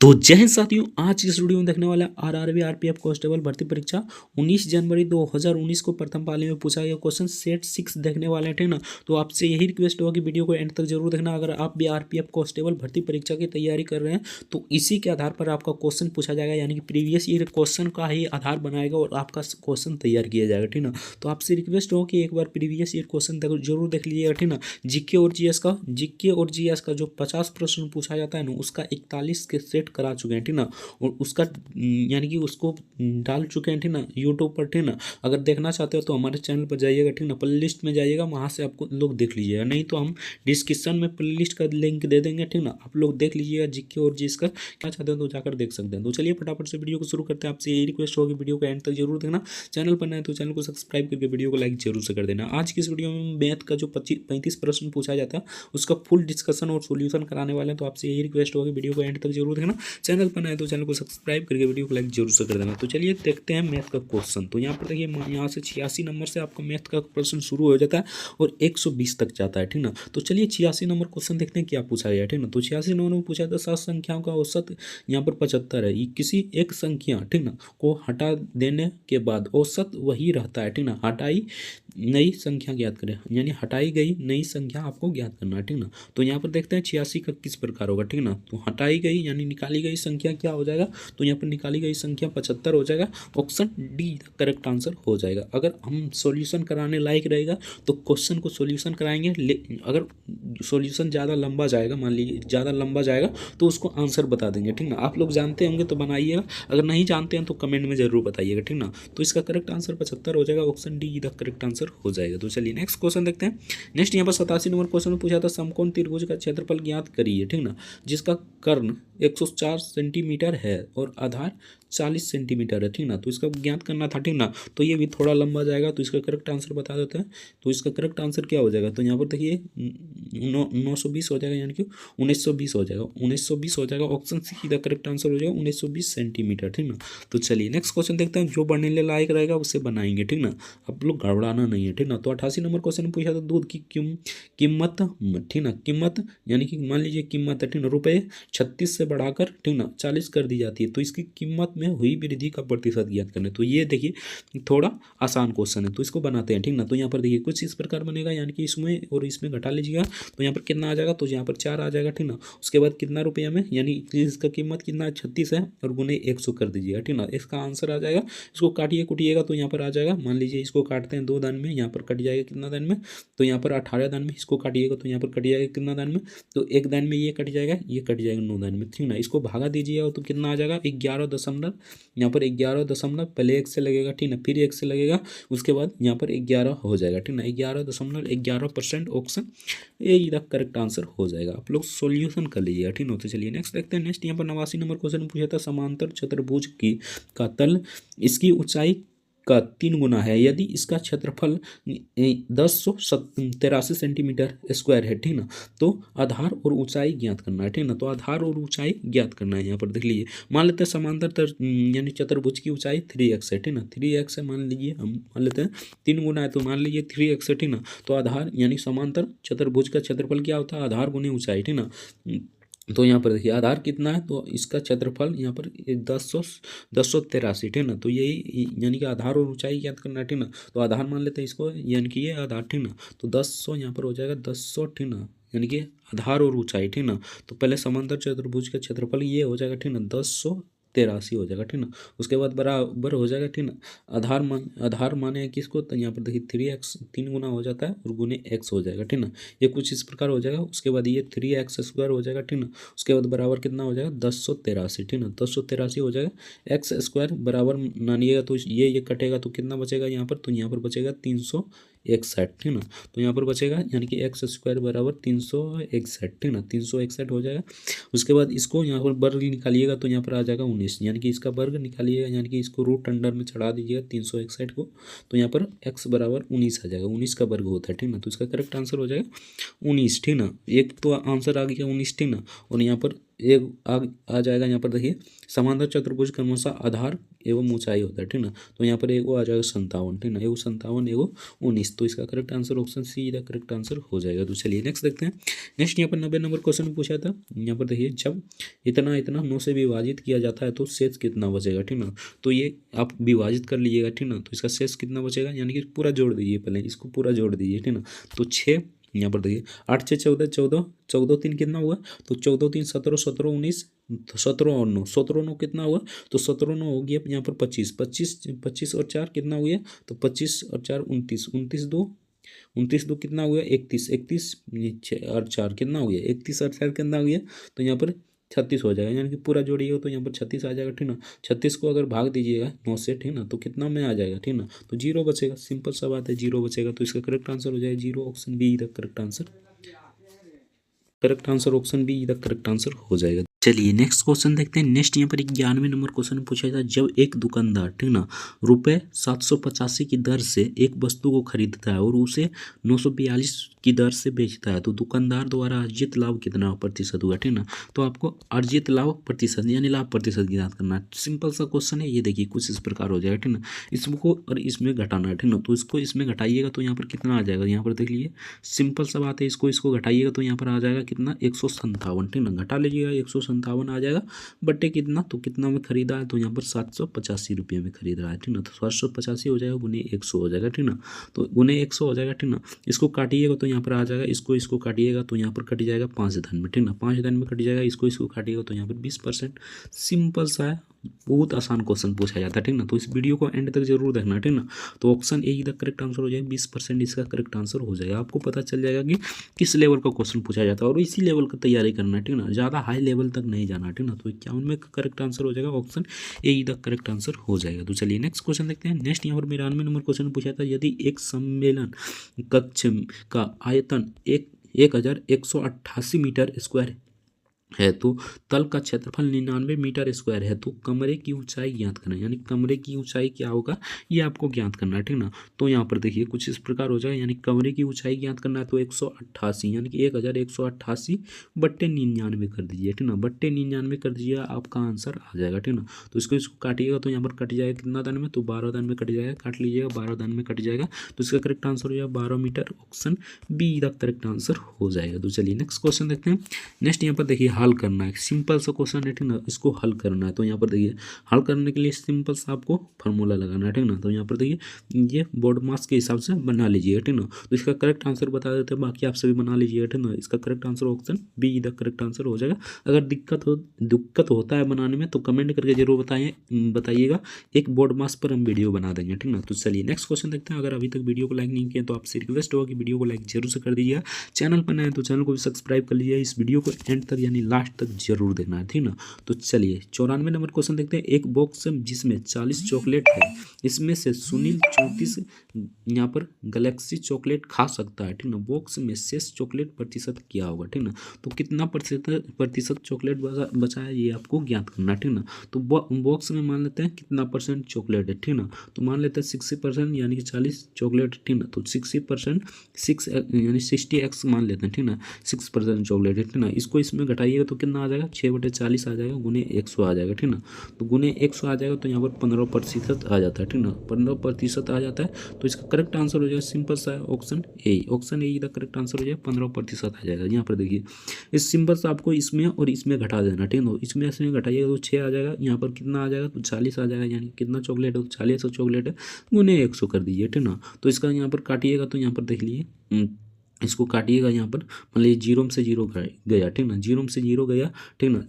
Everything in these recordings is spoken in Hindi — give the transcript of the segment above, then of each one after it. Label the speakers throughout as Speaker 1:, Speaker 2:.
Speaker 1: तो जय हिंद साथियों, आज इस वीडियो में देखने वाला आरआरबी आरपीएफ कांस्टेबल भर्ती परीक्षा 19 जनवरी 2019 को प्रथम पाली में पूछा गया क्वेश्चन सेट 6 देखने वाले हैं, ठीक ना। तो आपसे यही रिक्वेस्ट होगा कि वीडियो को एंड तक जरूर देखना। अगर आप भी आरपीएफ कांस्टेबल भर्ती परीक्षा की तैयारी कर रहे हैं तो इसी के आधार पर आपका क्वेश्चन पूछा जाएगा, यानी कि प्रीवियस ईयर क्वेश्चन का ही आधार बनाएगा और आपका क्वेश्चन तैयार किया जाएगा, ठीक ना। तो आपसे रिक्वेस्ट हो कि एक बार प्रीवियस ईयर क्वेश्चन जरूर देख लीजिएगा, ठीक ना। जीके और जीएस का जो 50 प्रश्न पूछा जाता है ना, उसका 41 के सेट करा चुके हैं, ठीक ना। और उसका यानी कि उसको डाल चुके हैं, ठीक ना, यूट्यूब पर, ठीक ना। अगर देखना चाहते हो तो हमारे चैनल पर जाइएगा, ठीक ना, प्ले लिस्ट में जाइएगा, वहाँ से आपको लोग देख लीजिएगा। नहीं तो हम डिस्क्रिप्शन में प्ले लिस्ट का लिंक दे देंगे, ठीक ना। आप लोग देख लीजिएगा जीके और जीएस का क्या चाहते हो तो जाकर देख सकते हैं। तो चलिए फटाफट से वीडियो को शुरू करते हैं। आपसे यही रिक्वेस्ट होगी वीडियो को एंड तक जरूर देखना। चैनल पर नए तो चैनल को सब्सक्राइब करके वीडियो को लाइक जरूर से कर देना। आज की इस वीडियो में मैथ का जो 35 प्रश्न पूछा जाता है उसका फुल डिस्कशन और सोल्यूशन कराने वाले हैं। तो आपसे यही रिक्वेस्ट होगी वीडियो को एंड तक जरूर देखना। चैनल पर नए तो चैनल को सब्सक्राइब करके वीडियो को लाइक जरूर से कर देना। तो चलिए देखते हैं मैथ का क्वेश्चन। तो यहाँ पर देखिए, यहाँ से 86 नंबर से आपका मैथ का प्रश्न शुरू हो जाता है और 120 तक जाता है, ठीक ना। तो चलिए 86 नंबर क्वेश्चन देखते हैं क्या पूछा गया, ठीक ना। तो 86 नंबर में पूछा था 7 संख्याओं का औसत यहाँ पर 75 है। किसी एक संख्या, ठीक ना, को हटा देने के बाद औसत वही रहता है, ठीक ना। हटाई नई संख्या ज्ञात करें, यानी हटाई गई नई संख्या आपको ज्ञात करना है, ठीक ना। तो यहाँ पर देखते हैं 86 का किस प्रकार होगा, ठीक ना। तो हटाई गई यानी निकाली गई संख्या क्या हो जाएगा, तो यहाँ पर निकाली गई संख्या 75 हो जाएगा। ऑप्शन डी करेक्ट आंसर हो जाएगा। अगर हम सॉल्यूशन कराने लायक रहेगा तो क्वेश्चन को सॉल्यूशन कराएंगे। अगर सॉल्यूशन ज़्यादा लंबा जाएगा, मान लीजिए ज़्यादा लंबा जाएगा तो उसको आंसर बता देंगे, ठीक ना। आप लोग जानते होंगे तो बनाइएगा, अगर नहीं जानते हैं तो कमेंट में जरूर बताइएगा, ठीक ना। तो इसका करेक्ट आंसर 75 हो जाएगा। Option D the correct answer हो जाएगा। तो चलिए नेक्स्ट क्वेश्चन देखते हैं। नेक्स्ट यहाँ पर 87 नंबर क्वेश्चन में पूछा था समकोण त्रिभुज का क्षेत्रफल ज्ञात करिए, ठीक ना, जिसका कर्ण 104 सेंटीमीटर है और आधार 40 सेंटीमीटर है, ठीक ना। तो इसका ज्ञात करना था, ठीक ना। तो ये भी थोड़ा लंबा जाएगा, तो इसका करेक्ट आंसर बता देते हैं। तो इसका करेक्ट आंसर क्या हो जाएगा, तो यहाँ पर देखिए 920 हो जाएगा, यानी कि 1920 हो जाएगा। 1920 हो जाएगा। ऑप्शन सी का करेक्ट आंसर हो जाएगा 1920 सेंटीमीटर, ठीक ना। तो चलिए नेक्स्ट क्वेश्चन देखते हैं। जो बनने लायक रहेगा उससे बनाएंगे, ठीक ना। आप लोग गड़बड़ाना नहीं है, ठीक ना। तो 88 नंबर क्वेश्चन में पूछा था दूध की कीमत, ठीक ना, कीमत यानी कि मान लीजिए कीमत है, ठीक ना, रुपये 36 से बढ़ाकर, ठीक ना, 40 कर दी जाती है। तो इसकी कीमत में हुई वृद्धि का प्रतिशत ज्ञात करना है। तो ये देखिए थोड़ा आसान क्वेश्चन है, तो इसको बनाते हैं, ठीक ना। तो यहाँ पर देखिए कुछ इस प्रकार बनेगा, यानी कि इसमें और इसमें घटा लीजिएगा तो यहाँ पर कितना आ जाएगा, तो यहाँ पर 4 आ जाएगा, ठीक ना। उसके बाद कितना रुपया में, यानी इसका कीमत कितना 36 है और गुने 100 कर दीजिएगा, ठीक ना। इसका आंसर आ जाएगा। इसको काटिए कुटिएगा तो यहाँ पर आ जाएगा, मान लीजिए इसको काटते हैं 2 दान में, यहाँ पर कट जाएगा कितना दान में, तो यहाँ पर 18 दान में। इसको काटिएगा तो यहाँ पर कट जाएगा कितना दान में, तो 1 दान में ये कट जाएगा, ये कट जाएगा 9 दान में, ठीक ना। इसको भागा दीजिएगा तो कितना आ जाएगा 11 दशमलव, यहाँ पर 11 दशमलव, पहले 1 से लगेगा, ठीक ना, फिर 1 से लगेगा, उसके बाद यहाँ पर 11 हो जाएगा, ठीक ना। 11.11%। ऑप्शन ए इधर करेक्ट आंसर हो जाएगा। आप लोग सॉल्यूशन कर लीजिएगा, ठीक ना। तो चलिए नेक्स्ट देखते हैं। नेक्स्ट यहाँ पर 89 नंबर क्वेश्चन पूछा था समांतर चतुर्भुज की का तल इसकी ऊंचाई का 3 गुना है यदि इसका क्षेत्रफल 1083 सेंटीमीटर स्क्वायर है, ठीक ना। तो आधार और ऊंचाई ज्ञात करना है, ठीक ना। तो आधार और ऊंचाई ज्ञात करना है। यहाँ पर देख लीजिए, मान लेते हैं समांतर यानी चतुर्भुज की ऊंचाई 3x है, ठीक ना। 3x है, मान लीजिए, हम मान लेते हैं 3 गुना है तो मान लीजिए 3x है, ठीक ना। तो आधार यानी समांतर चतुर्भुज का क्षेत्रफल क्या होता है, आधार गुने ऊंचाई, ठीक ना। तो यहाँ पर देखिए आधार कितना है, तो इसका क्षेत्रफल यहाँ पर 1083, ठीक ना। तो यही यानी कि आधार और ऊंचाई ज्ञात करना है, ठीक ना। तो आधार मान लेते हैं इसको, यानी कि ये आधार, ठीक ना। तो 10 यहाँ पर हो जाएगा 10, ठीक ना, यानी कि आधार और ऊंचाई, ठीक ना। तो पहले समांतर चतुर्भुज का क्षेत्रफल ये हो जाएगा, ठीक ना, 1083 हो जाएगा, ठीक ना। उसके बाद बराबर हो जाएगा, ठीक ना। आधार माने किसको, तो यहाँ पर देखिए 3x 3 गुना हो जाता है और गुने x हो जाएगा, ठीक ना। ये कुछ इस प्रकार हो जाएगा। उसके बाद ये 3x स्क्वायर हो जाएगा, ठीक ना। उसके बाद बराबर कितना हो जाएगा 1083, ठीक ना। 1083 हो जाएगा। एक्स स्क्वायर बराबर मानिएगा तो ये कटेगा तो कितना बचेगा यहाँ पर, तो यहाँ पर बचेगा 361, ठीक ना। तो यहाँ पर बचेगा यानी कि एक्स स्क्वायर बराबर 361, ठीक ना, 361 हो जाएगा। उसके बाद इसको यहाँ पर वर्ग निकालिएगा तो यहाँ पर आ जाएगा 19, यानी कि इसका वर्ग निकालिएगा, यानी कि इसको रूट अंडर में चढ़ा दीजिएगा 361 को, तो यहाँ पर x बराबर 19 आ जाएगा। 19 का वर्ग होता है, ठीक ना। तो इसका करेक्ट आंसर हो जाएगा 19, ठीक ना। एक तो आंसर आ गया 19, ठीक ना। और यहाँ पर एक आ जाएगा यहाँ पर देखिए, समांतर चतुर्भुज क्रमशः आधार एवं ऊंचाई होता है, ठीक ना। तो यहाँ पर एगो आ जाएगा 57, ठीक ना, एगो 57 एगो 19। तो इसका correct answer option see the correct answer हो जाएगा। तो चलिए नेक्स्ट देखते हैं। नेक्स्ट यहाँ पर 90 नंबर क्वेश्चन पूछा था। यहाँ पर देखिए, जब इतना इतना 9 से विभाजित किया जाता है तो शेष कितना बचेगा, ठीक ना। तो ये आप विभाजित कर लीजिएगा, ठीक ना। तो इसका शेष कितना बचेगा, यानी कि पूरा जोड़ दीजिए, पहले इसको पूरा जोड़ दीजिए, ठीक ना। तो 6, यहाँ पर देखिए 8 6 14 14, 14 3 कितना हुआ, तो 14 3 17, 17 19, तो 17 और 9, 17 9 कितना हुआ, तो 17 9 हो गया यहाँ पर 25, 25 25 और 4 कितना हुआ, तो 25 और 4 29, 29 2, 29 2 कितना हुआ 31, 31 और 4 कितना हो गया 31 और 4 कितना हो गया, तो यहाँ पर 36 हो जाएगा, यानी कि पूरा जोड़िएगा तो यहाँ पर 36 आ जाएगा, ठीक ना। 36 को अगर भाग दीजिएगा 9 से, ठीक ना, तो कितना में आ जाएगा, ठीक ना, तो 0 बचेगा। सिंपल सा बात है, 0 बचेगा। तो इसका करेक्ट आंसर हो जाएगा 0, option B the correct answer. Correct answer option B the correct answer हो जाएगा। चलिए नेक्स्ट क्वेश्चन देखते हैं। नेक्स्ट यहाँ पर 91 नंबर क्वेश्चन पूछा था। जब एक दुकानदार, ठीक ना, रुपये 785 की दर से एक वस्तु को खरीदता है और उसे 942 की दर से बेचता है, तो दुकानदार द्वारा अर्जित लाभ कितना प्रतिशत हुआ, ठीक ना। तो आपको अर्जित लाभ प्रतिशत यानी लाभ प्रतिशत की याद करना है। सिंपल सा क्वेश्चन है ये, देखिए कुछ इस प्रकार हो जाएगा, ठीक ना। इसको और इसमें घटाना है, ठीक ना। तो इसको इसमें घटाइएगा तो यहाँ पर कितना आ जाएगा, यहाँ पर देख लीजिए, सिंपल सा बात है। इसको घटाइएगा तो यहाँ पर आ जाएगा कितना 157, ठीक ना। घटा लीजिएगा 157 आ जाएगा, बट्टे कितना, तो कितना में खरीदा है, तो यहाँ पर 785 रुपये में खरीद रहा है, ठीक ना। तो 785 हो जाएगा गुने 100 हो जाएगा, ठीक ना। तो गुने 100 हो जाएगा, ठीक ना। इसको काटिएगा तो यहाँ पर आ जाएगा, इसको काटिएगा तो यहाँ पर कट जाएगा 5 धन में, ठीक ना। 5 धन में कट जाएगा, इसको काटिएगा तो यहाँ पर 20%। सिंपल सा है, बहुत आसान क्वेश्चन पूछा जाता है, ठीक ना। तो इस वीडियो को एंड तक जरूर देखना, ठीक ना। तो option A the correct answer हो जाएगा, 20% इसका करेक्ट आंसर हो जाएगा। आपको पता चल जाएगा कि किस लेवल का क्वेश्चन पूछा जाता है और इसी लेवल का तैयारी करना है, ठीक ना। ज़्यादा हाई लेवल तक नहीं जाना, ठीक ना। तो 51 में करेक्ट आंसर हो जाएगा, option A the correct answer हो जाएगा। तो चलिए नेक्स्ट क्वेश्चन देखते हैं। नेक्स्ट यहाँ पर 92 नंबर क्वेश्चन पूछा था। यदि एक सम्मेलन कक्ष का आयतन 1188 मीटर स्क्वायर है तो तल का क्षेत्रफल 99 मीटर स्क्वायर है, तो कमरे की ऊंचाई ज्ञात करना है, यानी कमरे की ऊंचाई क्या होगा ये आपको ज्ञात करना है, ठीक ना। तो यहाँ पर देखिए कुछ इस प्रकार हो जाएगा, यानी कमरे की ऊंचाई ज्ञात करना है तो 188 यानी कि 1188 बट्टे 99 कर दीजिए, ठीक ना। बट्टे 99 कर दीजिए, आपका आंसर आ जाएगा, ठीक ना। तो इसको काटिएगा तो यहाँ पर कट जाएगा कितना दान में, तो 12 दान में कट जाएगा, काट लीजिएगा 12 दान में कट जाएगा। तो इसका करेक्ट आंसर हो जाएगा 12 metre, option B the correct answer हो जाएगा। तो चलिए नेक्स्ट क्वेश्चन देखते हैं। नेक्स्ट यहाँ पर देखिए हल करना है, सिंपल सा क्वेश्चन है, ठीक ना। इसको हल करना है तो यहाँ पर देखिए हल करने के लिए सिंपल सा आपको फार्मूला लगाना है, ठीक ना। तो यहाँ पर देखिए ये बोर्ड मास के हिसाब से बना लीजिए, ठीक ना। तो इसका करेक्ट आंसर बता देते हैं, बाकी आप सभी बना लीजिए, ठीक ना। इसका correct answer option B the correct answer हो जाएगा। अगर दिक्कत होता है बनाने में तो कमेंट करके जरूर बताइएगा, एक बोर्ड मास पर हम वीडियो बना देंगे, ठीक ना। तो चलिए नेक्स्ट क्वेश्चन देखते हैं। अगर अभी तक वीडियो को लाइक नहीं किया तो आपसे रिक्वेस्ट होगा कि वीडियो को लाइक जरूर से कर दीजिएगा। चैनल पर नए तो चैनल को भी सब्सक्राइब कर लीजिए। इस वीडियो को एंड तक यानी लास्ट तक जरूर देखना है, ठीक ना। तो चलिए 94 नंबर क्वेश्चन देखते हैं। एक बॉक्स जिसमें 40 चॉकलेट है, इसमें से सुनील 34 यहाँ पर गैलेक्सी चॉकलेट खा सकता है, ठीक ना। बॉक्स में शेष चॉकलेट प्रतिशत क्या होगा, ठीक ना। तो कितना प्रतिशत चॉकलेट बचा है ये आपको ज्ञात करना है, ठीक ना। तो बॉक्स में मान लेते हैं कितना परसेंट चॉकलेट है, ठीक ना। तो मान लेते हैं 60% यानी कि 40 चॉकलेट, ठीक ना। तो 60% 6 यानी 60x मान लेते हैं, ठीक ना। 6% चॉकलेट है, ठीक ना। इसको इसमें घटाइएगा तो कितना आ जाएगा, 6/40 आ जाएगा, गुने 100 आ जाएगा, ठीक ना। तो गुने 100 आ जाएगा तो यहाँ पर 15% आ जाता है, ठीक ना। 15% आ जाता है। तो इसका करेक्ट आंसर हो जाएगा सिंपल सा option A the correct answer हो जाएगा, 15% आ जाएगा। यहाँ पर देखिए इस सिंपल सा आपको इसमें और इसमें घटा देना, ठीक है। इसमें घटाइएगा तो 6 आ जाएगा, यहाँ पर कितना आ जाएगा तो 40 आ जाएगा, यानी कितना चॉकलेट है तो 40 चॉकलेट है, गुने 100 कर दीजिए, ठीक ना। तो इसका यहाँ पर काटिएगा तो यहाँ पर देख लीजिए, इसको काटिएगा यहाँ पर मान लीजिए 0 से 0 गया, ठीक ना। 0 से 0 गया, ठीक ना।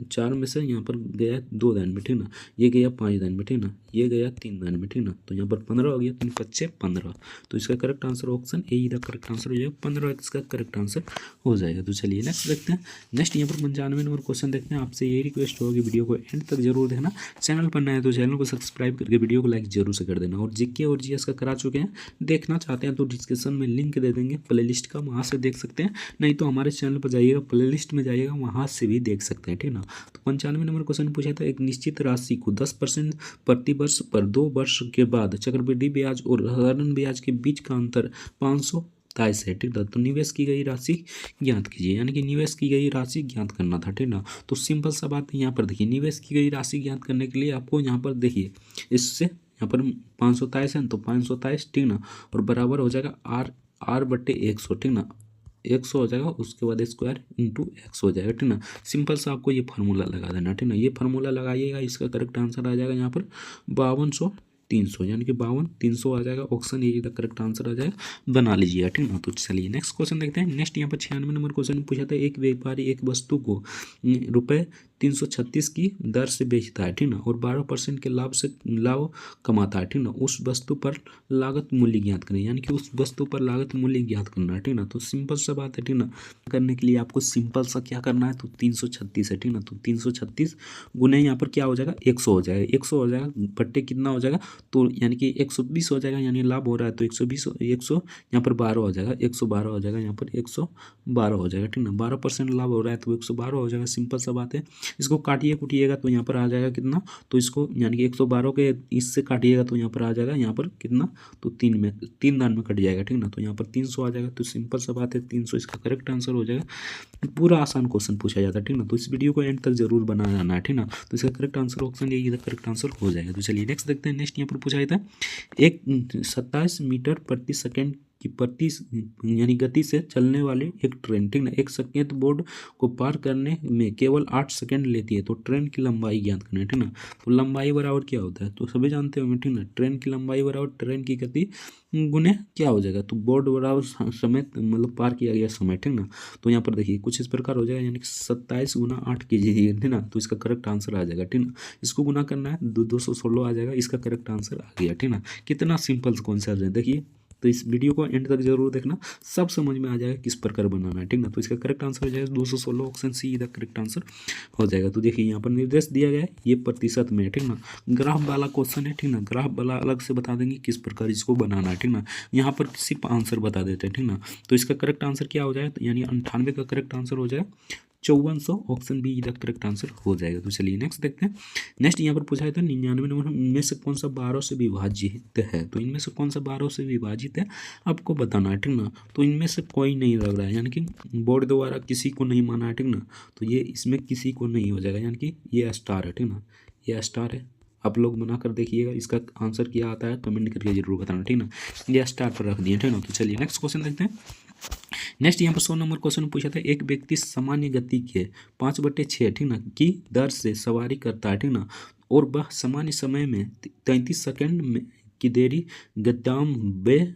Speaker 1: 4 में से यहाँ पर गया 2 दान में, ठीक ना। ये गया 5 दान में, ठीक ना। ये गया 3 दान में, ठीक ना। तो यहाँ पर 15 हो गया, 3 5 15। तो इसका correct answer option A the correct answer हो जाएगा, 15 इसका करेक्ट आंसर हो जाएगा। तो चलिए नेक्स्ट देखते हैं। नेक्स्ट यहाँ पर 95 नंबर क्वेश्चन देखते हैं। आपसे यही रिक्वेस्ट होगी वीडियो को एंड तक जरूर देखना। चैनल पर नए हैं तो चैनल को सब्सक्राइब करके वीडियो को लाइक जरूर से कर देना। और जीके और जीएस का करा चुके हैं, देखना चाहते हैं तो डिस्क्रिप्शन में लिंक दे देंगे प्लेलिस्ट का, वहाँ से देख सकते हैं। नहीं तो हमारे चैनल पर जाइएगा, प्लेलिस्ट में जाइएगा, वहाँ से भी देख सकते हैं, ठीक ना। तो 95 नंबर क्वेश्चन पूछा था। एक निश्चित राशि को 10% प्रति वर्ष पर 2 वर्ष के बाद चक्रवृद्धि ब्याज और साधारण ब्याज के बीच का अंतर 500 27 है, ठीक ना। तो निवेश की गई राशि ज्ञात कीजिए, यानी कि निवेश की गई राशि ज्ञात करना था, ठीक ना। तो सिंपल सा बात है, यहाँ पर देखिए निवेश की गई राशि ज्ञात करने के लिए आपको यहाँ पर देखिए इससे यहाँ पर 527 है ना, तो 527, ठीक ना, और बराबर हो जाएगा आर बट्टे 100, ठीक ना। 100 हो जाएगा, उसके बाद स्क्वायर इंटू एक्स हो जाएगा, ठीक ना। सिंपल सा आपको ये फार्मूला लगा देना, ठीक ना। ये फार्मूला लगाइएगा, इसका करेक्ट आंसर आ जाएगा यहाँ पर 5200 300, यानी कि 52 300 आ जाएगा। ऑप्शन ए का करेक्ट आंसर आ जाएगा, बना लीजिएगा, ठीक ना। तो चलिए नेक्स्ट क्वेश्चन देखते हैं। नेक्स्ट यहाँ पर 96 नंबर क्वेश्चन पूछा था, एक व्यापारी एक वस्तु को रुपये 336 की दर से बेचता है, ठीक ना, और 12% के लाभ कमाता है, ठीक ना। उस वस्तु पर लागत मूल्य ज्ञात करें, यानी कि उस वस्तु पर लागत मूल्य ज्ञात करना है, ठीक ना। तो सिंपल सा बात है, ठीक ना। करने के लिए आपको सिंपल सा क्या करना है, तो 336 है, ठीक ना। तो 336 गुने यहाँ पर क्या हो जाएगा 100 हो जाएगा, 100 हो जाएगा बट्टे कितना हो जाएगा, तो यानी कि 120 हो जाएगा, यानी लाभ हो रहा है तो 120 100 यहाँ पर 12 हो जाएगा, 112 हो जाएगा, यहाँ पर 112 हो जाएगा, ठीक ना। 12% लाभ हो रहा है तो 112 हो जाएगा, सिंपल सा बात है। इसको काटिए कुटिएगा तो यहाँ पर आ जाएगा कितना, तो इसको यानी कि 112 के इससे काटिएगा तो यहाँ पर आ जाएगा, यहाँ पर कितना, तो 3 दान में कट जाएगा, ठीक ना। तो यहाँ पर 300 आ जाएगा, तो सिंपल सा बात है 300 इसका करेक्ट आंसर हो जाएगा। पूरा आसान क्वेश्चन पूछा जाता है, ठीक ना। तो इस वीडियो को एंड तक जरूर बनाना है, ठीक ना। तो इसका करेक्ट आंसर ऑप्शन यही करेक्ट आंसर हो जाएगा। तो चलिए नेक्स्ट देखते हैं। नेक्स्ट यहाँ पर पूछा जाता है, एक 27 मीटर प्रति सेकेंड की यानी गति से चलने वाली एक ट्रेन, ठीक ना, एक संकेत बोर्ड को पार करने में केवल 8 सेकंड लेती है, तो ट्रेन की लंबाई ज्ञात करना है, ठीक ना। तो लंबाई बराबर क्या होता है, तो सभी जानते होंगे, ठीक ना। ट्रेन की लंबाई बराबर ट्रेन की गति गुने क्या हो जाएगा, तो बोर्ड बराबर समय मतलब पार किया गया समय, ठीक ना। तो यहाँ पर देखिए कुछ इस प्रकार हो जाएगा, यानी कि 27 गुना 8 कीजिए, ठीक ना। तो इसका करेक्ट आंसर आ जाएगा, ठीक ना। इसको गुना करना है 216 आ जाएगा, इसका करेक्ट आंसर आ गया, ठीक ना। कितना सिंपल कॉन्सेप्ट है देखिए। तो इस वीडियो को एंड तक जरूर देखना, सब समझ में आ जाएगा किस प्रकार बनाना है, ठीक ना। तो इसका करेक्ट आंसर हो जाएगा 216, ऑप्शन सी इधर करेक्ट आंसर हो जाएगा। तो देखिए यहाँ पर निर्देश दिया गया है, ये प्रतिशत में है, ठीक ना। ग्राफ वाला क्वेश्चन है, ठीक ना। ग्राफ वाला अलग से बता देंगे किस प्रकार इसको बनाना है, ठीक ना। यहाँ पर सिर्फ आंसर बता देते हैं, ठीक ना। तो इसका करेक्ट आंसर क्या हो जाएगा, तो यानी 98 का करेक्ट आंसर हो जाएगा 5400, ऑप्शन बी इधर करेक्ट आंसर हो जाएगा। तो चलिए नेक्स्ट देखते हैं। नेक्स्ट यहाँ पर पूछा है था 99 नंबर, इनमें से कौन सा 12 से विभाजित है, तो इनमें से कौन सा 12 से विभाजित है आपको बताना है, ठीक ना। तो इनमें से कोई नहीं लग रहा है, यानी कि बोर्ड द्वारा किसी को नहीं माना है, ठीक ना। तो ये इसमें किसी को नहीं हो जाएगा, यानी कि ये स्टार है, ठीक ना। ये स्टार है, आप लोग बना कर देखिएगा, इसका आंसर क्या आता है कमेंट करके जरूर बताना, ठीक ना। ये स्टार पर रख दिए, ठीक ना। तो चलिए नेक्स्ट क्वेश्चन देखते हैं। नेक्स्ट यहाँ पर 100 नंबर क्वेश्चन पूछा था, एक व्यक्ति सामान्य गति के 5/6, ठीक ना, की दर से सवारी करता है, ठीक ना, और वह सामान्य समय में 33 सेकंड में की देरी गंतव्य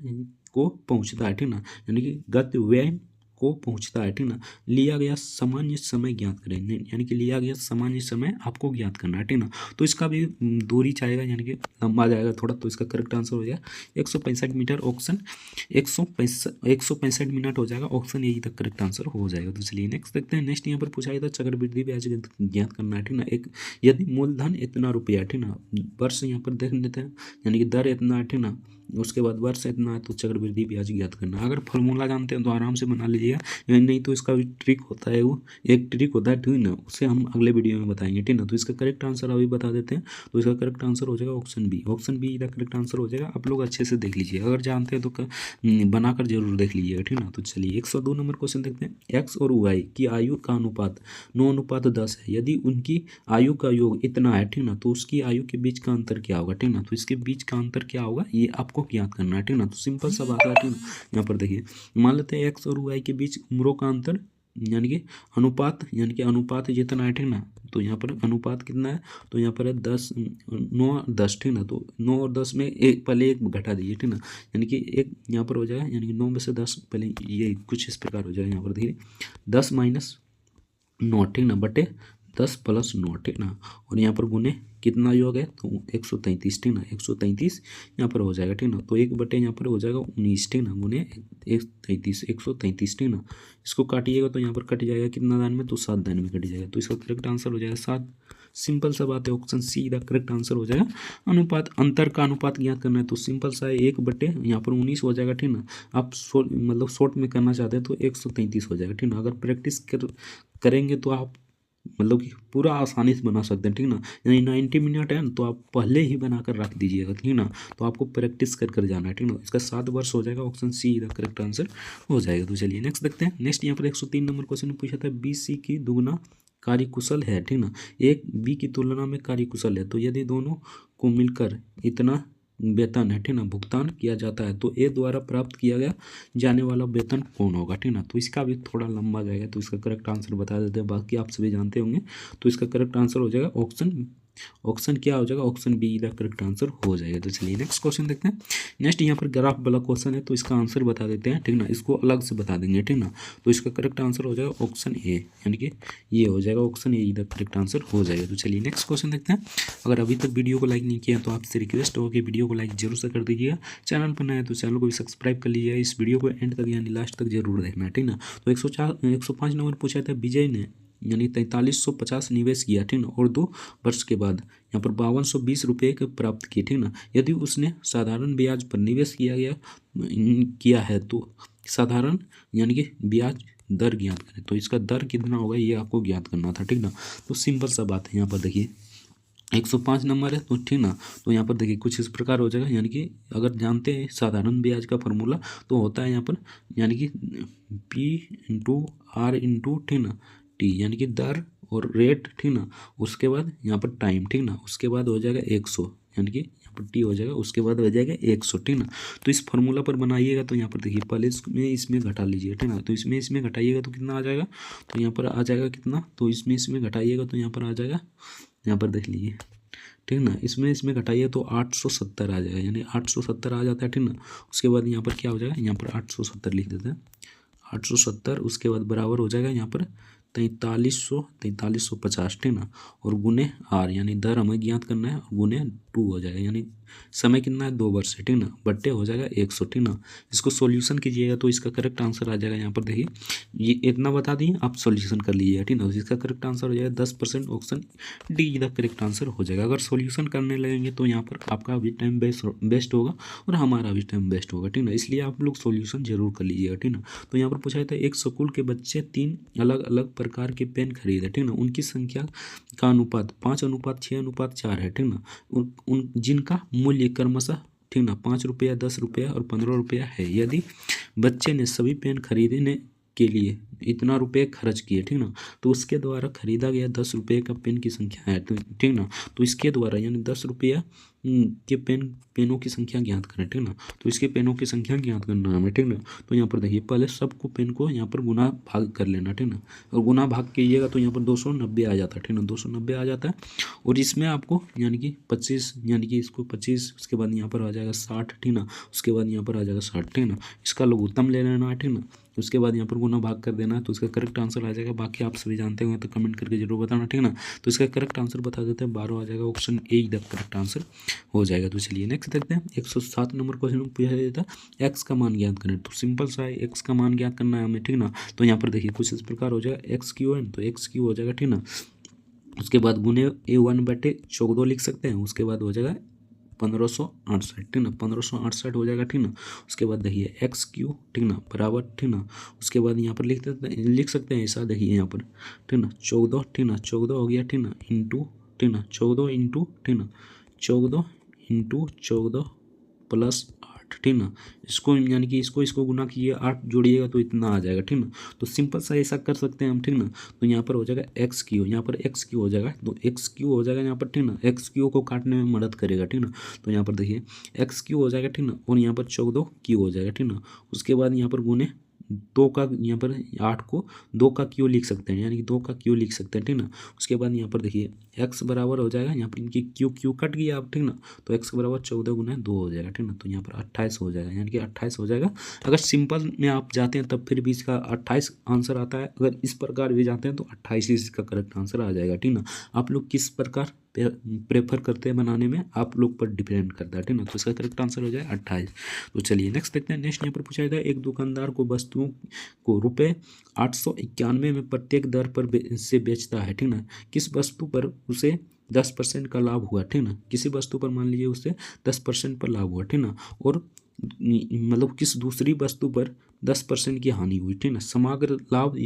Speaker 1: को पहुंचता है, ठीक ना, यानी कि गंतव्य को पहुंचता है, ठीक ना। लिया गया सामान्य समय ज्ञात करें, यानी कि लिया गया सामान्य समय आपको ज्ञात करना है, ठीक ना। तो इसका भी दूरी चाहेगा, यानी कि लंबा जाएगा थोड़ा, तो इसका करेक्ट आंसर हो जाएगा 165 मीटर, ऑप्शन 165 मिनट हो जाएगा, ऑप्शन यही तक करेक्ट आंसर हो जाएगा। तो चलिए नेक्स्ट देखते हैं। नेक्स्ट यहाँ पर पूछा गया था चक्रवृद्धि ब्याज ज्ञात करना है, ठीक ना। एक यदि मूलधन इतना रुपया, ठीक ना, वर्ष यहाँ पर देख लेते हैं, यानी कि दर इतना है, ठीक ना, उसके बाद वर्ष इतना है, तो चक्रवृद्धि ब्याज ज्ञात करना है। अगर फॉर्मूला जानते हैं तो आराम से बना लीजिएगा, नहीं तो इसका भी ट्रिक होता है, वो एक ट्रिक होता है, ठीक ना, उसे हम अगले वीडियो में बताएंगे, ठीक ना। तो इसका करेक्ट आंसर अभी बता देते हैं। तो इसका करेक्ट आंसर हो जाएगा ऑप्शन बी, ऑप्शन बी इसका करेक्ट आंसर हो जाएगा। आप लोग अच्छे से देख लीजिए, अगर जानते हैं तो बनाकर जरूर देख लीजिएगा, ठीक ना। तो चलिए 102 नंबर क्वेश्चन देखते हैं। एक्स और वाई की आयु का अनुपात 9:10 है, यदि उनकी आयु का योग इतना है, ठीक ना, तो उसकी आयु के बीच का अंतर क्या होगा, ठीक ना। तो इसके बीच का अंतर क्या होगा ये आपको ज्ञात करना है, ठीक ना। तो सिंपल सा बात है, ठीक ना। यहाँ पर देखिए मान लेते हैं एक्स और वाई के बीच उम्रों का अंतर, यानी कि अनुपात, यानी कि अनुपात जितना है, ठीक ना। तो यहाँ पर अनुपात कितना है, तो यहाँ पर है 10 9 और 10, ठीक ना। तो 9 और 10 में एक पहले एक घटा दीजिए, ठीक ना, यानी कि एक यहाँ पर हो जाएगा, यानी कि 9 में से 10 पहले ये कुछ इस प्रकार हो जाएगा। यहाँ पर देखिए 10 - 9, ठीक ना, बटे 10 + 9, ठीक ना, और यहाँ पर गुने कितना योग है, तो 133, ठीक ना, 133 यहाँ पर हो जाएगा, ठीक ना। तो 1/, यहाँ पर हो जाएगा 19, ठीक ना, गुने 133, 133, ठीक ना। इसको काटिएगा तो यहाँ पर कट जाएगा कितना दान में, तो 7 दान में कट जाएगा, तो इसका करेक्ट आंसर हो जाएगा 7। सिंपल सा बात है, ऑप्शन सी का करेक्ट आंसर हो जाएगा। अनुपात, अंतर का अनुपात ज्ञात करना है, तो सिंपल सा है 1/, यहाँ पर 19 हो जाएगा, ठीक ना। आप मतलब शॉर्ट में करना चाहते हैं तो 133 हो जाएगा, ठीक ना। अगर प्रैक्टिस करेंगे तो आप मतलब कि पूरा आसानी से बना सकते हैं, ठीक ना। यानी 90 मिनट है ना, तो आप पहले ही बना कर रख दीजिएगा, ठीक ना। तो आपको प्रैक्टिस कर कर जाना है, ठीक ना। इसका 7 वर्ष हो जाएगा, option see the correct answer हो जाएगा। तो चलिए नेक्स्ट देखते हैं। नेक्स्ट यहाँ पर 103 नंबर क्वेश्चन पूछा था, बी सी की दुगुना कार्यकुशल है, ठीक ना। एक बी की तुलना में कार्यकुशल है, तो यदि दोनों को मिलकर इतना वेतन है, ठीक ना, भुगतान किया जाता है, तो ए द्वारा प्राप्त किया गया जाने वाला वेतन कौन होगा, ठीक ना। तो इसका भी थोड़ा लंबा जाएगा, तो इसका करेक्ट आंसर बता देते हैं, बाकी आप सभी जानते होंगे। तो इसका करेक्ट आंसर हो जाएगा ऑप्शन क्या हो जाएगा, option B the correct answer हो जाएगा। तो चलिए नेक्स्ट क्वेश्चन देखते हैं। नेक्स्ट यहाँ पर ग्राफ वाला क्वेश्चन है, तो इसका आंसर बता देते हैं, ठीक ना। इसको अलग से बता देंगे, ठीक ना। तो इसका करेक्ट आंसर हो जाएगा ऑप्शन ए, यानी कि ये हो जाएगा option A the correct answer हो जाएगा। तो चलिए नेक्स्ट क्वेश्चन देखते हैं। अगर अभी तक वीडियो को लाइक नहीं किया तो आपसे रिक्वेस्ट होगा कि वीडियो को लाइक जरूर से कर दीजिएगा। चैनल पर नया है तो चैनल को भी सब्सक्राइब कर लीजिएगा। इस वीडियो को एंड तक यानी लास्ट तक जरूर देखना है, ठीक ना। तो 105 नंबर पूछा था, विजय ने यानी 4350 निवेश किया, ठीक ना, और 2 वर्ष के बाद यहाँ पर 5220 के प्राप्त किए, ठीक ना। यदि उसने साधारण ब्याज पर निवेश किया है तो साधारण यानी कि ब्याज दर ज्ञात करें। तो इसका दर कितना होगा ये आपको ज्ञात करना था, ठीक ना। तो सिंपल सा बात है, यहाँ पर देखिए 105 नंबर है, तो ठीक ना। तो यहाँ पर देखिए कुछ इस प्रकार हो जाएगा, यानी कि अगर जानते हैं साधारण ब्याज का फॉर्मूला तो होता है यहाँ पर यानी कि पी इंटू आर इंटू, ठीक ना, टी, यानी कि दर और रेट, ठीक ना। उसके बाद यहाँ पर टाइम, ठीक ना। उसके बाद हो जाएगा 100, यानी कि यहाँ पर टी हो जाएगा, उसके बाद हो जाएगा 100, ठीक ना। तो इस फार्मूला पर बनाइएगा, तो यहाँ पर देखिए पहले इसमें घटा लीजिए, ठीक ना। तो इसमें घटाइएगा तो कितना आ जाएगा, तो यहाँ पर आ जाएगा कितना, तो इसमें घटाइएगा तो यहाँ पर आ जाएगा, यहाँ पर देख लीजिए, ठीक ना। इसमें घटाइए तो 870 आ जाएगा, यानी 870 आ जाता है, ठीक ना। उसके बाद यहाँ पर क्या हो जाएगा, यहाँ पर 870 लिख देते हैं, 870। उसके बाद बराबर हो जाएगा यहाँ पर 4350, ठीक ना। और गुने आर, यानी दर हमें ज्ञात करना है, और गुने 2 हो जाएगा, यानी समय कितना है 2 वर्ष है, ठीक ना, बट्टे हो जाएगा 100, ठीक ना। इसको सॉल्यूशन कीजिएगा तो इसका करेक्ट आंसर आ जाएगा, यहाँ पर देखिए ये इतना बता दिए, आप सॉल्यूशन कर लीजिएगा, ठीक ना। तो इसका करेक्ट आंसर हो जाएगा 10%, option D the correct answer हो जाएगा। अगर सॉल्यूशन करने लगेंगे तो यहाँ पर आपका भी टाइम बेस्ट होगा और हमारा भी टाइम बेस्ट होगा, ठीक ना। इसलिए आप लोग सॉल्यूशन जरूर कर लीजिएगा, ठीक ना। तो यहाँ पर पूछा था, एक स्कूल के बच्चे 3 अलग अलग प्रकार के पेन खरीदे, ठीक ना। उनकी संख्या का अनुपात 5:6:4 है, ठीक ना। उन जिनका मूल्य क्रमशः, ठीक ना, 5 रुपया, 10 रुपया और 15 रुपया है। यदि बच्चे ने सभी पेन खरीदने के लिए इतना रुपये खर्च किए, ठीक ना, तो उसके द्वारा खरीदा गया 10 रुपये का पेन की संख्या है, तो ठीक ना। तो इसके द्वारा यानी 10 रुपया के पेनों की संख्या ज्ञात करें, ठीक ना। तो इसके पेनों की संख्या ज्ञात करना है हमें, ठीक ना। तो यहाँ पर देखिए पहले सबको पेन को यहाँ पर गुना भाग कर लेना, ठीक ना। और गुना भाग कीजिएगा तो यहाँ पर 290 आ जाता है, ठीक ना, 290 आ जाता है। और इसमें आपको यानी कि 25, यानी कि इसको 25, उसके बाद यहाँ पर आ जाएगा 60, ठीक ना। उसके बाद यहाँ पर आ जाएगा 60, ठीक ना। इसका लघुत्तम ले लेना है, ठीक ना। उसके बाद यहाँ पर गुना भाग कर देना है, तो इसका करेक्ट आंसर आ जाएगा। बाकी आप सभी जानते होंगे तो कमेंट करके जरूर बताना, ठीक ना। तो इसका करेक्ट आंसर बता देते हैं, 12 आ जाएगा, option A the correct answer हो जाएगा। तो चलिए नेक्स्ट देखते हैं। 107 नंबर क्वेश्चन पूछा जाता है, एक्स का मान ज्ञात करें। तो सिंपल सा है, एक्स का मान ज्ञात करना है हमें, ठीक ना। तो यहाँ पर देखिए कुछ इस प्रकार हो जाएगा, एक्स क्यू एन, तो एक्स क्यू हो जाएगा, ठीक ना। उसके बाद गुने A1/14 लिख सकते हैं। उसके बाद हो जाएगा 1568, ठीक ना, 1568 हो जाएगा, ठीक ना। उसके बाद देखिए एक्स क्यू, ठीक ना, बराबर, ठीक ना। उसके बाद यहाँ पर लिख सकते हैं ऐसा, देखिए यहाँ पर, ठीक ना, 14, ठीक ना, 14 हो गया, ठीक ना, इंटू, ठीक ना, 14 इंटू, ठीक ना, 14 इंटू 14 प्लस 8, ठीक ना। इसको यानी कि इसको गुना कीजिए, 8 जोड़िएगा तो इतना आ जाएगा, ठीक ना। तो सिंपल सा ऐसा कर सकते हैं हम, ठीक ना। तो यहाँ पर हो जाएगा एक्स क्यू, यहाँ पर एक्स क्यू हो जाएगा, तो एक्स क्यू हो जाएगा यहाँ पर, ठीक ना। एक्स क्यू को काटने में मदद करेगा, ठीक ना। तो यहाँ पर देखिए एक्स क्यू हो जाएगा, ठीक ना, और यहाँ पर 14 क्यू हो जाएगा, ठीक ना। उसके बाद यहाँ पर गुने 2 का, यहाँ पर 8 को 2 का क्यू लिख सकते हैं, यानी कि 2 का क्यू लिख सकते हैं, ठीक ना। उसके बाद यहाँ पर देखिए एक्स बराबर हो जाएगा, यहाँ पर इनकी क्यू कट गया अब, ठीक ना। तो एक्स बराबर 14 गुना 2 हो जाएगा, ठीक ना। तो यहाँ पर 28 हो जाएगा, यानी कि 28 हो जाएगा। अगर सिंपल में आप जाते हैं तब फिर भी इसका 28 आंसर आता है, अगर इस प्रकार भी जाते हैं तो 28 इसका करेक्ट आंसर आ जाएगा, ठीक ना। आप लोग किस प्रकार प्रेफर करते हैं बनाने में, आप लोग पर डिपेंड करता है, ठीक ना। तो इसका करेक्ट आंसर हो जाए 28। तो चलिए नेक्स्ट देखते हैं। नेक्स्ट यहाँ पर पूछा जाता है, एक दुकानदार को वस्तुओं को ₹891 में प्रत्येक दर पर से बेचता है, ठीक ना। किस वस्तु पर उसे 10% का लाभ हुआ, ठीक ना। किसी वस्तु पर मान लीजिए उसे 10% पर लाभ हुआ, ठीक ना। और मतलब किस दूसरी वस्तु पर 10% की हानि हुई, ठीक ना। समग्र लाभ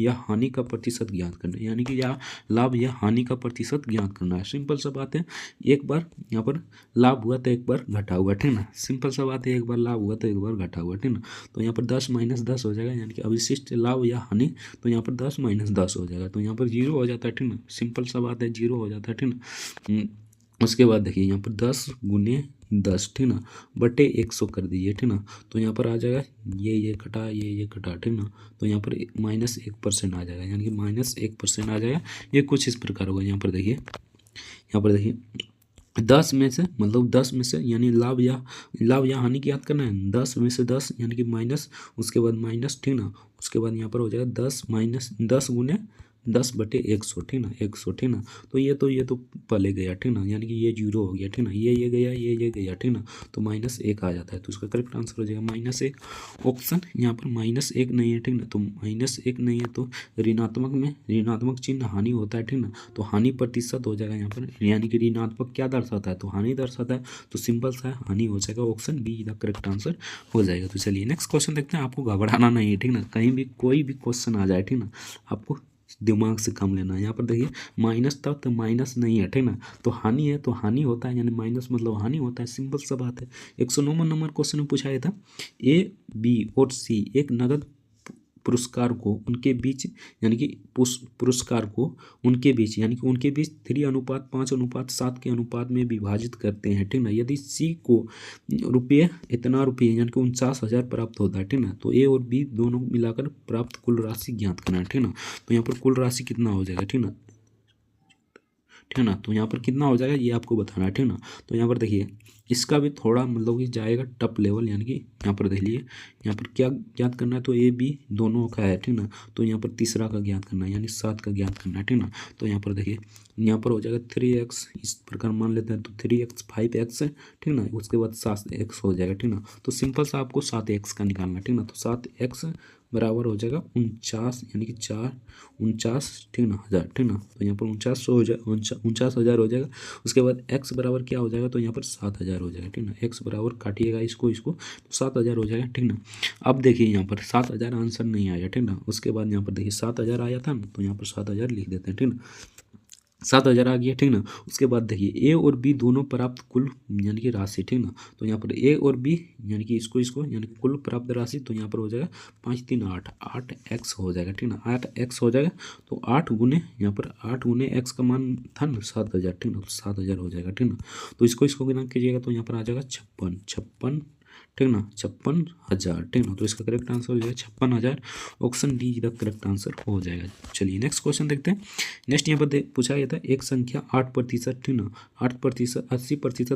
Speaker 1: या हानि का प्रतिशत ज्ञात करना है, यानी कि या लाभ या हानि का प्रतिशत ज्ञात करना है। सिंपल सा बात है, एक बार यहाँ पर लाभ हुआ तो एक बार घटा हुआ, ठीक ना। सिंपल सा बात है, एक बार लाभ हुआ तो एक बार घटा हुआ, ठीक ना। तो यहाँ पर 10 - 10 हो जाएगा, यानी कि अवशिष्ट लाभ या हानि, तो यहाँ पर 10 - 10 हो जाएगा, तो यहाँ पर 0 हो जाता है, ठीक ना। सिंपल सा बात है, 0 हो जाता है, ठीक ना। उसके बाद देखिए यहाँ पर 10 × 10, ठीक ना, बटे 100 कर दीजिए, ठीक ना। तो यहाँ पर आ जाएगा ये कटा, ये कटा, ठीक ना। तो यहाँ पर -1% आ जाएगा, यानी कि -1% आ जाएगा। ये कुछ इस प्रकार होगा। यहाँ पर देखिए 10 में से, मतलब 10 में से, यानी लाभ या हानि की याद करना है। 10 में से 10 यानी कि माइनस, उसके बाद माइनस, ठीक ना। उसके बाद यहाँ पर हो जाएगा 10 - 10 × 10 बटे 100, ठीक ना, 100, ठीक ना। तो ये तो पहले गया, ठीक ना, यानी कि ये 0 हो गया, ठीक ना। ये गया, ये गया, ठीक ना। तो -1 आ जाता है, तो इसका करेक्ट आंसर हो जाएगा -1। ऑप्शन यहाँ पर -1 नहीं है, ठीक ना। तो -1 नहीं है तो ऋणात्मक में ऋणात्मक चिन्ह हानि होता है, ठीक ना। तो हानि प्रतिशत हो जाएगा यहाँ पर, यानी कि ऋणात्मक क्या दर्शाता है, तो हानि दर्शाता है, तो सिंपल सा है, हानि हो जाएगा। Option B the correct answer हो जाएगा। तो चलिए नेक्स्ट क्वेश्चन देखते हैं। आपको घबराना नहीं है, ठीक ना। कहीं भी कोई भी क्वेश्चन आ जाए, ठीक ना, आपको दिमाग से काम लेना है। यहाँ पर देखिए माइनस था तो माइनस नहीं है, ठीक ना। तो हानि है तो हानि होता है, यानी माइनस मतलब हानि होता है। सिंपल सा बात है। 109 नंबर क्वेश्चन में पूछा गया था, ए, बी और सी एक नगद पुरस्कार को उनके बीच, यानी कि पुरस्कार को उनके बीच, यानी कि उनके बीच 3:5:7 के अनुपात में विभाजित करते हैं, ठीक ना। यदि सी को इतना रुपये यानी कि 49,000 प्राप्त होता है, ठीक ना। तो ए और बी दोनों मिलाकर प्राप्त कुल राशि ज्ञात करना है, ठीक ना। तो यहाँ पर कुल राशि कितना हो जाएगा, ठीक ना, ठीक ना। तो यहाँ पर कितना हो जाएगा ये आपको बताना है, ठीक ना। तो यहाँ पर देखिए इसका भी थोड़ा मतलब कि जाएगा टप लेवल, यानी कि यहाँ पर देख लीजिए यहाँ पर क्या ज्ञात करना है, तो ए बी दोनों का है, ठीक ना। तो यहाँ पर तीसरा का ज्ञात करना है, यानी 7 का ज्ञात करना है, ठीक ना। तो यहाँ पर देखिए यहाँ पर हो जाएगा 3x, इस प्रकार मान लेते हैं, तो 3x 5x है, ठीक ना। उसके बाद 7x हो जाएगा, ठीक ना। तो सिंपल सा आपको 7x का निकालना है, ठीक ना। तो 7x बराबर हो जाएगा 49, यानी कि 49, ठीक ना, हज़ार, ठीक ना। तो यहाँ पर 4900 हो जाए, 49,000 हो जाएगा। उसके बाद x बराबर क्या हो जाएगा, तो यहाँ पर 7,000 हो जाएगा, ठीक ना। x बराबर काटिएगा इसको तो 7,000 हो जाएगा, ठीक ना। अब देखिए यहाँ पर 7,000 आंसर नहीं आया, ठीक ना। उसके बाद यहाँ पर देखिए 7,000 आया था ना, तो यहाँ पर 7,000 लिख देते हैं, ठीक ना। 7,000 आ गया, ठीक ना। उसके बाद देखिए ए और बी दोनों प्राप्त कुल, यानी कि राशि, ठीक ना। तो यहाँ पर ए और बी यानी कि इसको यानी कि कुल प्राप्त राशि, तो यहाँ पर हो जाएगा 5 3 8, 8x हो जाएगा, ठीक ना। 8x हो जाएगा, तो 8 गुने यहाँ पर 8 गुने x का मान था ना 7,000, ठीक ना। तो 7,000 हो जाएगा, ठीक ना। तो इसको गुना कीजिएगा तो यहाँ पर आ जाएगा 56, ठीक ना, 56,000, ठीक ना। तो इसका करेक्ट आंसर हो जाएगा 56,000। Option D the correct answer हो जाएगा। चलिए नेक्स्ट क्वेश्चन देखते हैं। नेक्स्ट यहाँ पर पूछा गया था, एक संख्या 8%, ठीक ना, 8%, 80%,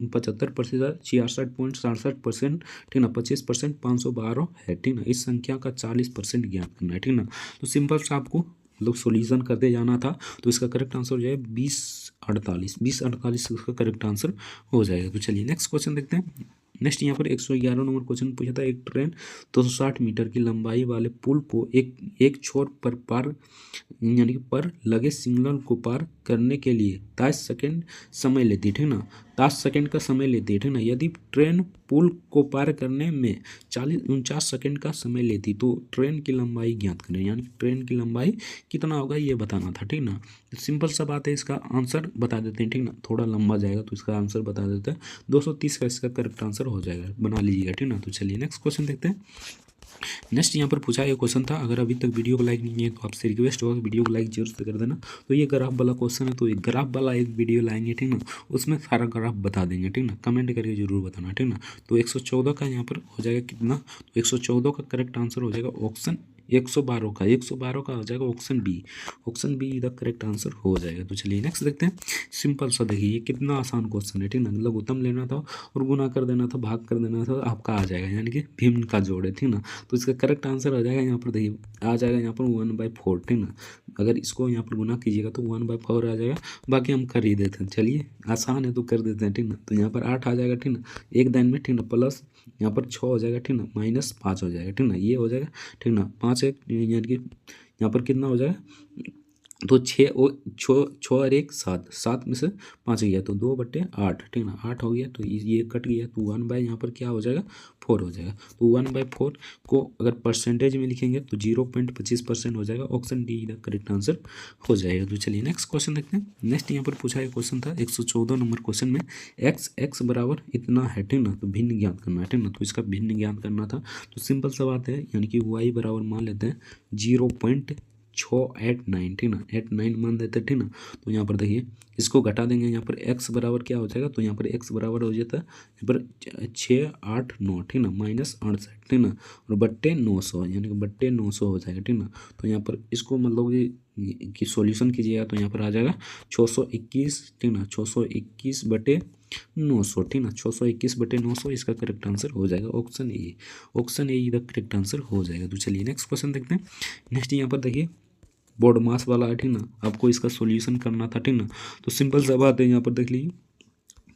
Speaker 1: 75%, 66.67%, ठीक ना, 25%, 512 है, ठीक ना। इस संख्या का 40% ज्ञात करना है, ठीक ना। तो सिंपल सा आपको लोग सोल्यूशन करते जाना था, तो इसका करेक्ट आंसर हो जाएगा 20/48 इसका करेक्ट आंसर हो जाएगा। तो चलिए नेक्स्ट क्वेश्चन देखते हैं। नेक्स्ट यहाँ पर 111 नंबर क्वेश्चन पूछा था, एक ट्रेन 260 मीटर की लंबाई वाले पुल को एक छोर पर पार, यानी कि पर लगे सिग्नल को पार करने के लिए 23 सेकेंड समय लेती है, ठीक ना। 23 सेकेंड का समय लेती है, ठीक ना। यदि ट्रेन पुल को पार करने में 49 सेकेंड का समय लेती तो ट्रेन की लंबाई ज्ञात करें, यानी ट्रेन की लंबाई कितना होगा ये बताना था, ठीक ना। तो सिंपल सा बात है, इसका आंसर बता देते हैं, ठीक ना। थोड़ा लंबा जाएगा तो इसका आंसर बता देते हैं, 230 का इसका करेक्ट आंसर हो जाएगा, बना लीजिएगा, ठीक ना। तो चलिए नेक्स्ट क्वेश्चन देखते हैं। नेक्स्ट यहाँ पर पूछा ये क्वेश्चन था, अगर अभी तक वीडियो को लाइक नहीं किया तो आपसे रिक्वेस्ट होगा कि वीडियो को लाइक जरूर से कर देना। तो ये ग्राफ वाला क्वेश्चन है, तो एक ग्राफ वाला एक वीडियो लाएंगे, ठीक ना। उसमें सारा ग्राफ बता देंगे, ठीक ना। कमेंट करके जरूर बताना, ठीक ना। तो 114 का यहाँ पर हो जाएगा कितना, तो 114 का करेक्ट आंसर हो जाएगा ऑप्शन 112 का हो जाएगा option B the correct answer हो जाएगा। तो चलिए नेक्स्ट देखते हैं। सिंपल सा देखिए ये कितना आसान क्वेश्चन है, ठीक ना। लघुत्तम लेना था और गुना कर देना था, भाग कर देना था, आपका आ जाएगा, यानी कि भिन्न का जोड़ है, ठीक ना। तो इसका करेक्ट आंसर आ जाएगा यहाँ पर देखिए, आ जाएगा यहाँ पर 1/4, ठीक ना। अगर इसको यहाँ पर गुना कीजिएगा तो 1/4 आ जाएगा। बाकी हम कर ही देते हैं, चलिए आसान है तो कर देते हैं, ठीक ना। तो यहाँ पर 8 आ जाएगा, ठीक ना, एक लाइन में, ठीक ना, प्लस यहाँ पर 6 हो जाएगा, ठीक ना, -5 हो जाएगा, ठीक ना। ये हो जाएगा, ठीक ना, 5 है, यानी कि यहाँ पर कितना हो जाएगा तो 6 और 1 7, 7 में से 5 गया तो 2/8, ठीक ना, 8 हो गया तो ये कट गया तो 1/, यहाँ पर क्या हो जाएगा 4 हो जाएगा। तो 1/4 को अगर परसेंटेज में लिखेंगे तो 0.25% हो जाएगा। Option D the correct answer हो जाएगा। तो चलिए नेक्स्ट क्वेश्चन देखते हैं। नेक्स्ट यहाँ पर पूछा गया क्वेश्चन था 114 नंबर क्वेश्चन में x बराबर इतना है, ठीक ना, तो भिन्न ज्ञात करना है, ठीक ना, तो इसका भिन्न ज्ञात करना था। तो सिंपल सा बात है, यानी कि y बराबर मान लेते हैं 0.689, ठीक ना, 89 मान देते हैं, ठीक ना। तो यहाँ पर देखिए इसको घटा देंगे, यहाँ पर x बराबर क्या हो जाएगा, तो यहाँ पर x बराबर हो जाता है यहाँ पर 689, ठीक ना, -68, ठीक ना, और बट्टे 900, यानी कि बट्टे 900 हो जाएगा, ठीक ना। तो यहाँ पर इसको मतलब कि सॉल्यूशन कीजिएगा तो यहाँ पर आ जाएगा 621, ठीक ना, 621/900, ठीक ना, 621/900 इसका करेक्ट आंसर हो जाएगा। ऑप्शन ए इधर करेक्ट आंसर हो जाएगा। तो चलिए नेक्स्ट क्वेश्चन देखते हैं। नेक्स्ट यहाँ पर देखिए बोर्ड मास वाला है, ठीक ना, आपको इसका सॉल्यूशन करना था, ठीक ना। तो सिंपल सा बात है, यहाँ पर देख लीजिए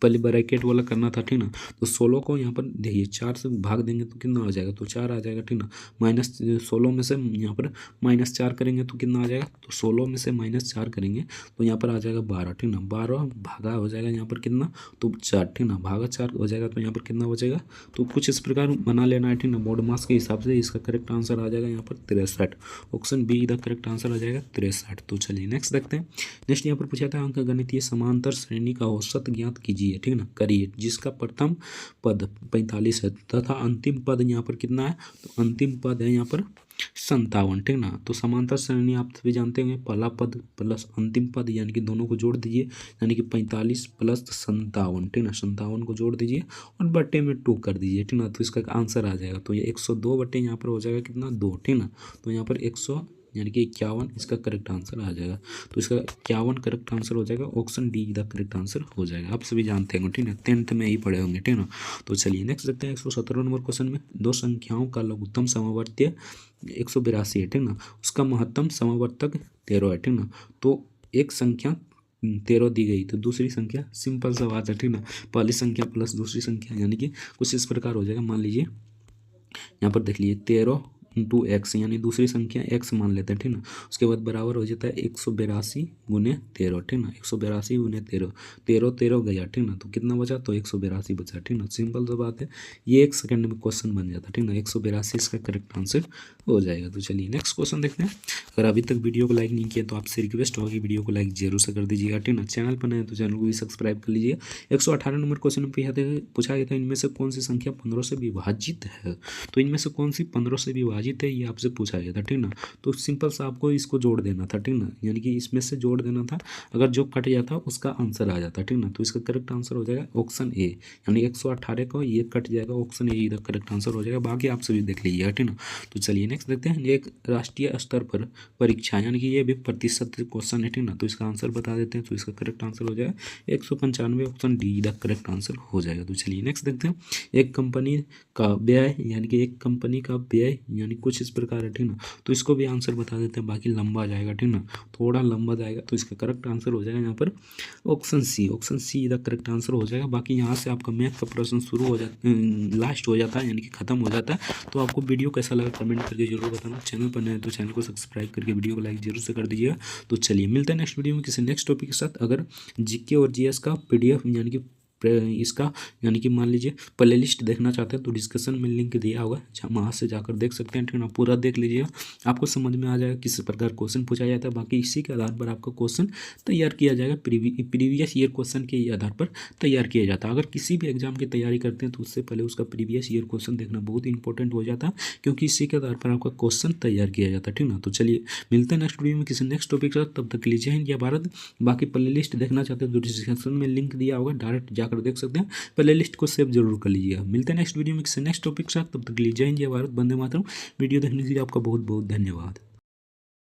Speaker 1: पहले ब्रैकेट वाला करना था, ठीक ना। तो 16 को यहाँ पर देखिए 4 से भाग देंगे तो कितना आ जाएगा, तो 4 आ जाएगा, ठीक ना। -16 में से यहाँ पर -4 करेंगे तो कितना आ जाएगा, तो 16 में से -4 करेंगे तो यहाँ पर आ जाएगा 12, ठीक ना। 12 भागा हो जाएगा यहाँ पर कितना, तो 4, ठीक ना, भागा 4 हो जाएगा तो यहाँ पर कितना बचेगा। तो कुछ इस प्रकार बना लेना है, ठीक ना, बोर्ड मास के हिसाब से। इसका करेक्ट आंसर आ जाएगा यहाँ पर 63। ऑप्शन बी इधर करेक्ट आंसर आ जाएगा 63। तो चलिए नेक्स्ट देखते हैं। नेक्स्ट यहाँ पर पूछा था अंक गणितीय समांतर श्रेणी का औसत ज्ञात कीजिए, ठीक ना, करिए, जिसका प्रथम पद 45 है तथा अंतिम पद यहाँ पर कितना है, तो अंतिम पद है यहाँ पर 57, ठीक ना। तो समांतर श्रेणी आप सभी जानते होंगे, पहला पद प्लस अंतिम पद यानी कि दोनों को जोड़ दीजिए, यानी कि 45 + 57, ठीक ना, 57 को जोड़ दीजिए और बट्टे में 2 कर दीजिए, ठीक ना। तो इसका आंसर आ जाएगा, तो ये 102 बट्टे यहाँ पर हो जाएगा कितना 2, ठीक ना। तो यहाँ पर 100 यानी कि 51 इसका करेक्ट आंसर आ जाएगा। तो इसका 51 करेक्ट आंसर हो जाएगा। Option D the correct answer हो जाएगा। आप सभी जानते होंगे, ठीक है, 10th में ही पढ़े होंगे, ठीक ना। तो चलिए नेक्स्ट देखते हैं 117 नंबर क्वेश्चन में दो संख्याओं का लघुत्तम समवर्तीय 182 है, ठीक ना, उसका महत्तम समवर्तक 13 है, ठीक ना। तो एक संख्या 13 दी गई तो दूसरी संख्या, सिंपल सा बात है, ठीक ना, पहली संख्या प्लस दूसरी संख्या, यानी कि कुछ इस प्रकार हो जाएगा। मान लीजिए यहाँ पर देख लीजिए 13 × x, यानी दूसरी संख्या x मान लेते हैं, ठीक ना। उसके बाद बराबर हो जाता है 182 × 13, ठीक ना, 182 × 13, 13 गया, ठीक ना, तो कितना बचा, तो 182 बचा, ठीक ना। सिंपल सा बात है, ये 1 सेकंड में क्वेश्चन बन जाता है, ठीक ना। 182 इसका करेक्ट आंसर हो जाएगा। तो चलिए नेक्स्ट क्वेश्चन देखते हैं। अगर अभी तक वीडियो को लाइक नहीं किया तो आपसे रिक्वेस्ट होगी वीडियो को लाइक जरूर से कर दीजिएगा, ठीक ना। चैनल पर नए तो चैनल को भी सब्सक्राइब कर लीजिए। 118 नंबर क्वेश्चन में पूछा गया था इनमें से कौन सी संख्या 15 से विभाजित है। तो इनमें से कौन सी 15 से विभाजित है, ये आपसे पूछा गया था, ठीक ना। तो सिंपल सा आपको इसको जोड़ देना था, ठीक ना, यानी कि इसमें से जोड़ देना था। अगर जो कट जाता उसका आंसर आ जाता, ठीक ना। तो इसका करेक्ट आंसर हो जाएगा ऑप्शन ए, यानी 118 को ये कट जाएगा, ऑप्शन ए इधर करेक्ट आंसर हो जाएगा। बाकी आप सभी देख लीजिएगा, ठीक ना। तो चलिए नेक्स्ट देखते हैं। एक राष्ट्रीय स्तर पर परीक्षा, यानी कि ये भी प्रतिशत क्वेश्चन है, ठीक ना। तो इसका आंसर बता देते हैं। तो इसका करेक्ट आंसर हो जाएगा 195, option D the correct answer हो जाएगा। तो चलिए नेक्स्ट देखते हैं। एक कंपनी का व्यय, यानी कि एक कंपनी का व्यय यानी कुछ इस प्रकार है, ठीक ना। तो इसको भी आंसर बता देते हैं, बाकी लंबा जाएगा, ठीक ना, थोड़ा लंबा जाएगा। तो इसका करेक्ट आंसर हो जाएगा यहाँ पर ऑप्शन सी इधर करेक्ट आंसर हो जाएगा। बाकी यहाँ से आपका मैथ का प्रश्न शुरू हो जाता, लास्ट हो जाता है, यानी कि खत्म हो जाता है। तो आपको वीडियो कैसा लगा कमेंट करके जरूर बताना। चैनल पर नए तो चैनल को सब्सक्राइब करके वीडियो को लाइक जरूर से कर दीजिएगा। तो चलिए मिलते हैं नेक्स्ट वीडियो में किसी नेक्स्ट टॉपिक के साथ। अगर जीके और जीएस का PDF यानी कि इसका यानी कि मान लीजिए प्ले लिस्ट देखना चाहते हैं तो डिस्क्रिप्शन में लिंक दिया होगा, वहाँ से जाकर देख सकते हैं, ठीक ना। पूरा देख लीजिएगा, आपको समझ में आ जाएगा किस प्रकार क्वेश्चन पूछा जाता है। बाकी इसी के आधार पर आपका क्वेश्चन तैयार किया जाएगा, प्रीवियस ईयर क्वेश्चन के आधार पर तैयार किया जाता है। अगर किसी भी एग्जाम की तैयारी करते हैं तो उससे पहले उसका प्रीवियस ईयर क्वेश्चन देखना बहुत इंपॉर्टेंट हो जाता है, क्योंकि इसी के आधार पर आपका क्वेश्चन तैयार किया जाता है, ठीक ना। तो चलिए मिलते हैं नेक्स्ट वीडियो में किसी नेक्स्ट टॉपिक के साथ। तब तक के लिए जय हिंद जय भारत। बाकी प्ले लिस्ट देखना चाहते हैं तो डिस्क्रिप्शन में लिंक दिया होगा, डायरेक्ट जाकर देख सकते हैं। प्ले लिस्ट को सेव जरूर कर लीजिएगा। मिलते हैं नेक्स्ट वीडियो में किसी नेक्स्ट टॉपिक के साथ। तब तक के लिए जय हिंद जय भारत, वंदे मातरम। वीडियो देखने के लिए आपका बहुत बहुत धन्यवाद।